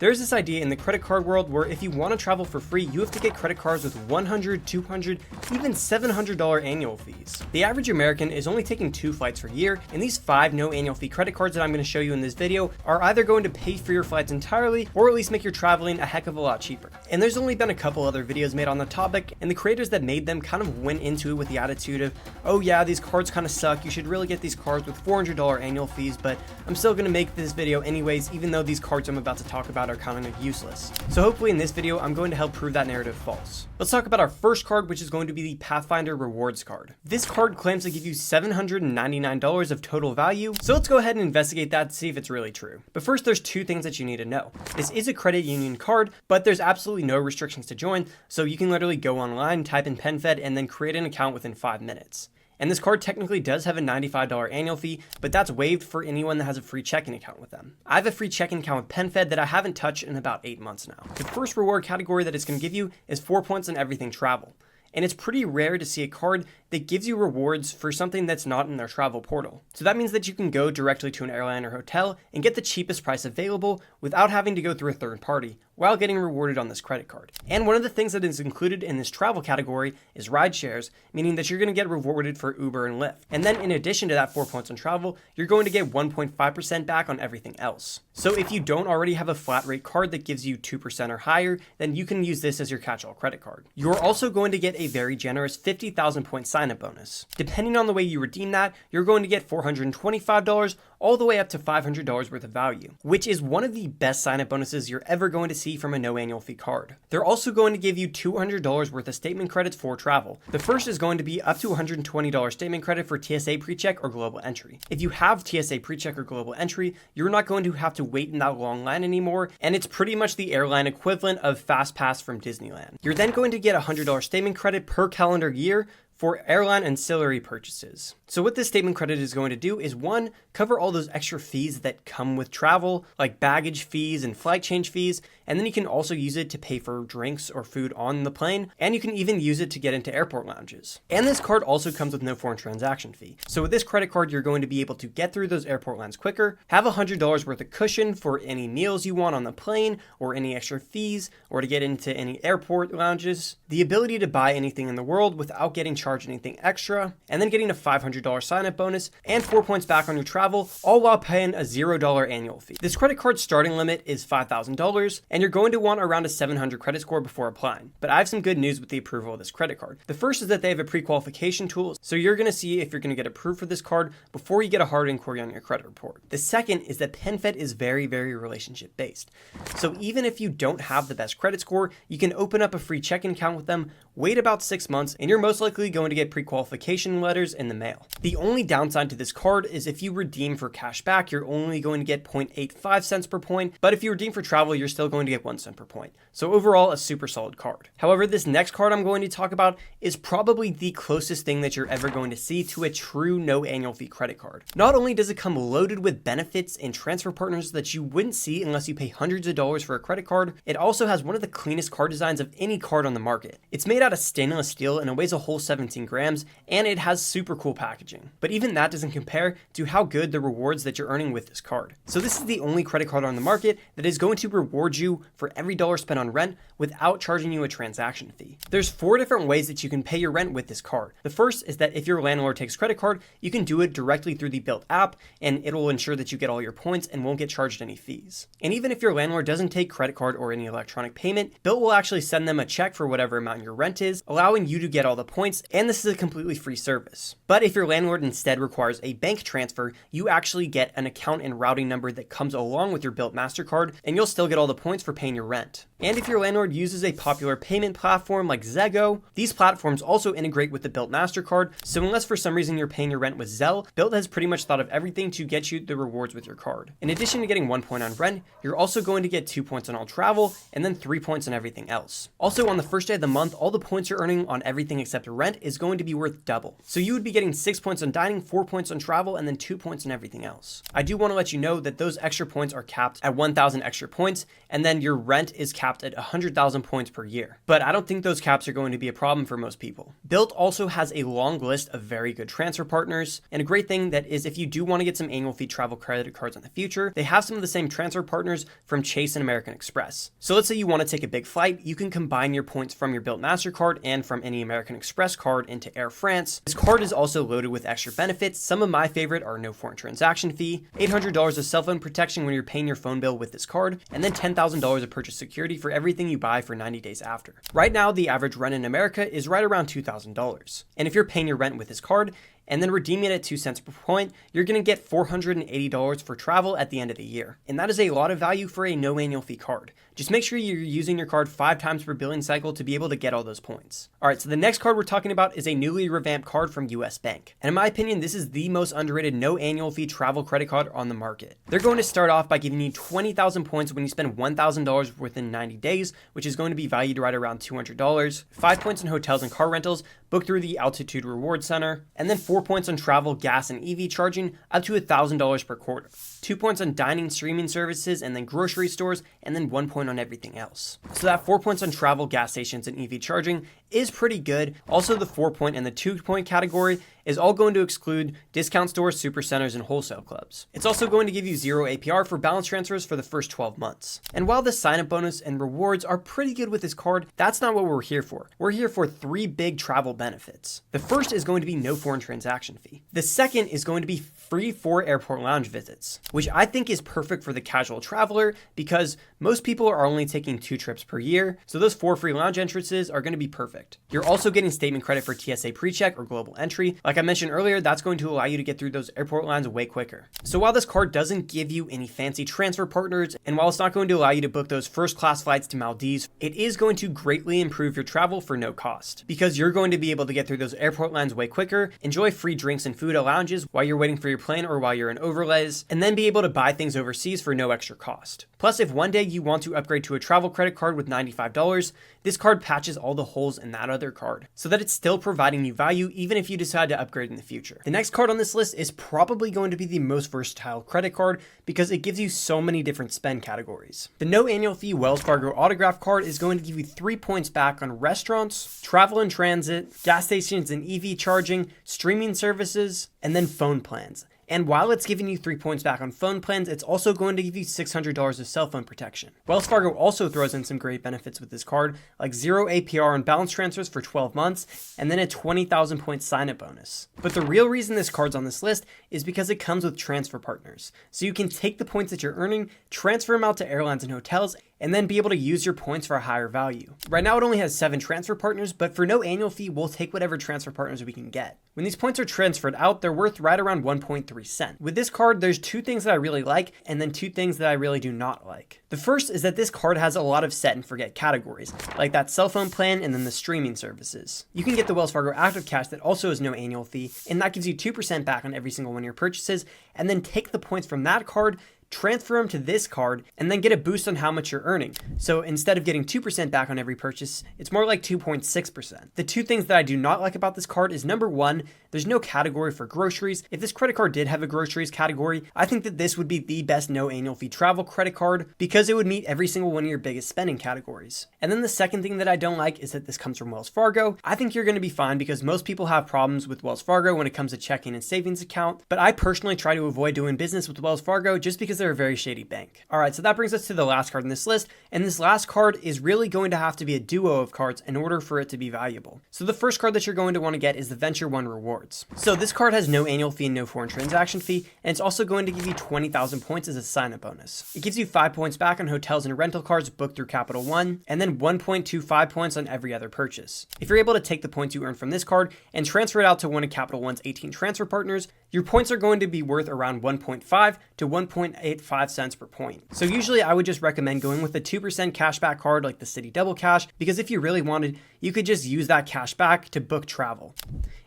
There's this idea in the credit card world where if you want to travel for free, you have to get credit cards with $100, $200, even $700 annual fees. The average American is only taking 2 flights per year, and these 5 no annual fee credit cards that I'm going to show you in this video are either going to pay for your flights entirely or at least make your traveling a heck of a lot cheaper. And there's only been a couple other videos made on the topic, and the creators that made them kind of went into it with the attitude of, oh yeah, these cards kind of suck, you should really get these cards with $400 annual fees, but I'm still going to make this video anyways, even though these cards I'm about to talk about are kind of useless. So hopefully in this video, I'm going to help prove that narrative false. Let's talk about our first card, which is going to be the Pathfinder Rewards card. This card claims to give you $799 of total value, so let's go ahead and investigate that to see if it's really true. But first, there's 2 things that you need to know. This is a credit union card, but there's absolutely no restrictions to join, so you can literally go online, type in PenFed, and then create an account within 5 minutes. And this card technically does have a $95 annual fee, but that's waived for anyone that has a free checking account with them. I have a free checking account with PenFed that I haven't touched in about 8 months now. The first reward category that it's going to give you is 4 points on everything travel. And it's pretty rare to see a card that gives you rewards for something that's not in their travel portal. So that means that you can go directly to an airline or hotel and get the cheapest price available without having to go through a third party while getting rewarded on this credit card. And one of the things that is included in this travel category is ride shares, meaning that you're going to get rewarded for Uber and Lyft. And then in addition to that 4 points on travel, you're going to get 1.5% back on everything else. So if you don't already have a flat rate card that gives you 2% or higher, then you can use this as your catch-all credit card. You're also going to get a very generous 50,000 point sign-up bonus. Depending on the way you redeem that, you're going to get $425 all the way up to $500 worth of value, which is one of the best sign-up bonuses you're ever going to see from a no annual fee card. They're also going to give you $200 worth of statement credits for travel. The first is going to be up to $120 statement credit for TSA PreCheck or Global Entry. If you have TSA PreCheck or Global Entry, you're not going to have to wait in that long line anymore, and it's pretty much the airline equivalent of Fast Pass from Disneyland. You're then going to get $100 statement credit per calendar year for airline ancillary purchases. So what this statement credit is going to do is 1, cover all those extra fees that come with travel, like baggage fees and flight change fees, and then you can also use it to pay for drinks or food on the plane, and you can even use it to get into airport lounges. And this card also comes with no foreign transaction fee. So with this credit card, you're going to be able to get through those airport lines quicker, have $100 worth of cushion for any meals you want on the plane, or any extra fees, or to get into any airport lounges, the ability to buy anything in the world without getting charged anything extra, and then getting a $500 sign-up bonus and 4 points back on your travel, all while paying a $0 annual fee. This credit card starting limit is $5,000, and you're going to want around a 700 credit score before applying. But I have some good news with the approval of this credit card. The first is that they have a pre-qualification tool, so you're going to see if you're going to get approved for this card before you get a hard inquiry on your credit report. The second is that PenFed is very, very relationship based. So even if you don't have the best credit score, you can open up a free checking account with them, wait about 6 months, and you're most likely going to get pre-qualification letters in the mail. The only downside to this card is if you redeem for cash back, you're only going to get 0.85 cents per point, but if you redeem for travel, you're still going to get 1 cent per point. So overall, a super solid card. However, this next card I'm going to talk about is probably the closest thing that you're ever going to see to a true no annual fee credit card. Not only does it come loaded with benefits and transfer partners that you wouldn't see unless you pay hundreds of dollars for a credit card, it also has one of the cleanest card designs of any card on the market. It's made out of stainless steel and it weighs a whole 17 grams, and it has super cool packaging. But even that doesn't compare to how good the rewards that you're earning with this card. So this is the only credit card on the market that is going to reward you for every dollar spent on rent without charging you a transaction fee. There's 4 different ways that you can pay your rent with this card. The first is that if your landlord takes credit card, you can do it directly through the Bilt app, and it'll ensure that you get all your points and won't get charged any fees. And even if your landlord doesn't take credit card or any electronic payment, Bilt will actually send them a check for whatever amount your rent is, allowing you to get all the points, and this is a completely free service. But if your landlord instead requires a bank transfer, you actually get an account and routing number that comes along with your Bilt MasterCard, and you'll still get all the points for paying your rent. And if your landlord uses a popular payment platform like Zego, these platforms also integrate with the Bilt MasterCard, so unless for some reason you're paying your rent with Zelle, Bilt has pretty much thought of everything to get you the rewards with your card. In addition to getting 1 point on rent, you're also going to get 2 points on all travel, and then 3 points on everything else. Also, on the first day of the month, all the points you're earning on everything except rent is going to be worth double. So you would be getting 6 points on dining, 4 points on travel, and then 2 points on everything else. I do want to let you know that those extra points are capped at 1,000 extra points, and then your rent is capped at 100,000 points per year. But I don't think those caps are going to be a problem for most people. Bilt also has a long list of very good transfer partners, and a great thing that is if you do want to get some annual fee travel credit cards in the future, they have some of the same transfer partners from Chase and American Express. So let's say you want to take a big flight, you can combine your points from your Bilt MasterCard and from any American Express card into Air France. This card is also loaded with extra benefits. Some of my favorite are no foreign transaction fee, $800 of cell phone protection when you're paying your phone bill with this card, and then $10,000 of purchase security for everything you buy for 90 days after. Right now, the average rent in America is right around $2,000. And if you're paying your rent with this card, and then redeeming it at 2 cents per point, you're going to get $480 for travel at the end of the year. And that is a lot of value for a no annual fee card. Just make sure you're using your card 5 times per billing cycle to be able to get all those points. All right, so the next card we're talking about is a newly revamped card from US Bank. And in my opinion, this is the most underrated no annual fee travel credit card on the market. They're going to start off by giving you 20,000 points when you spend $1,000 within 90 days, which is going to be valued right around $200, 5 points in hotels and car rentals booked through the Altitude Reward Center, and then 4 points on travel, gas, and EV charging up to $1,000 per quarter, 2 points on dining, streaming services, and then grocery stores, and then 1 point on everything else. So that 4 points on travel, gas stations, and EV charging is pretty good. Also, the 4 point and the 2 point category is all going to exclude discount stores, super centers, and wholesale clubs. It's also going to give you 0 APR for balance transfers for the first 12 months. And while the sign-up bonus and rewards are pretty good with this card, that's not what we're here for. We're here for 3 big travel benefits. The first is going to be no foreign transaction fee. The second is going to be free 4 airport lounge visits, which I think is perfect for the casual traveler because most people are only taking 2 trips per year, so those 4 free lounge entrances are going to be perfect. You're also getting statement credit for TSA PreCheck or global entry. Like I mentioned earlier, that's going to allow you to get through those airport lines way quicker. So while this card doesn't give you any fancy transfer partners, and while it's not going to allow you to book those first class flights to Maldives, it is going to greatly improve your travel for no cost because you're going to be able to get through those airport lines way quicker, enjoy free drinks and food at lounges while you're waiting for your plane or while you're in overlays, and then be able to buy things overseas for no extra cost. Plus, if one day you want to upgrade to a travel credit card with $95, this card patches all the holes in that other card so that it's still providing you value even if you decide to upgrade in the future. The next card on this list is probably going to be the most versatile credit card because it gives you so many different spend categories. The no annual fee Wells Fargo autograph card is going to give you 3 points back on restaurants, travel and transit, gas stations and EV charging, streaming services, and then phone plans. And while it's giving you 3 points back on phone plans, it's also going to give you $600 of cell phone protection. Wells Fargo also throws in some great benefits with this card, like 0 APR on balance transfers for 12 months, and then a 20,000 point sign-up bonus. But the real reason this card's on this list is because it comes with transfer partners. So you can take the points that you're earning, transfer them out to airlines and hotels, and then be able to use your points for a higher value. Right now it only has 7 transfer partners, but for no annual fee, we'll take whatever transfer partners we can get. When these points are transferred out, they're worth right around 1.3 cents. With this card, there's 2 things that I really like, and then 2 things that I really do not like. The first is that this card has a lot of set and forget categories, like that cell phone plan and then the streaming services. You can get the Wells Fargo Active Cash that also has no annual fee, and that gives you 2% back on every single one of your purchases, and then take the points from that card, transfer them to this card, and then get a boost on how much you're earning. So instead of getting 2% back on every purchase, it's more like 2.6%. The 2 things that I do not like about this card is number 1, there's no category for groceries. If this credit card did have a groceries category, I think that this would be the best no annual fee travel credit card because it would meet every single one of your biggest spending categories. And then the second thing that I don't like is that this comes from Wells Fargo. I think you're going to be fine because most people have problems with Wells Fargo when it comes to checking and savings account, but I personally try to avoid doing business with Wells Fargo just because they're a very shady bank. All right, so that brings us to the last card in this list, and this last card is really going to have to be a duo of cards in order for it to be valuable. So the first card that you're going to want to get is the Venture One Rewards. So this card has no annual fee and no foreign transaction fee, and it's also going to give you 20,000 points as a sign-up bonus. It gives you 5 points back on hotels and rental cars booked through Capital One, and then 1.25 points on every other purchase. If you're able to take the points you earn from this card and transfer it out to one of Capital One's 18 transfer partners, your points are going to be worth around 1.5 to 1.85 cents per point. So usually I would just recommend going with a 2% cashback card like the Citi Double Cash, because if you really wanted, you could just use that cash back to book travel.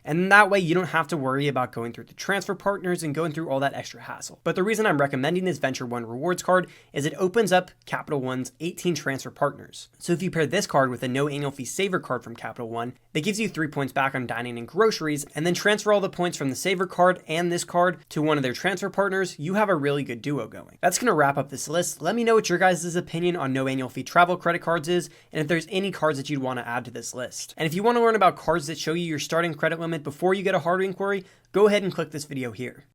And that way you don't have to worry about going through the transfer partners and going through all that extra hassle. But the reason I'm recommending this Venture One rewards card is it opens up Capital One's 18 transfer partners. So if you pair this card with a no annual fee saver card from Capital One, that gives you 3 points back on dining and groceries, and then transfer all the points from the saver card and this card to one of their transfer partners, you have a really good duo going. That's going to wrap up this list. Let me know what your guys' opinion on no annual fee travel credit cards is, and if there's any cards that you'd want to add to this list. And if you want to learn about cards that show you your starting credit limit before you get a hard inquiry, go ahead and click this video here.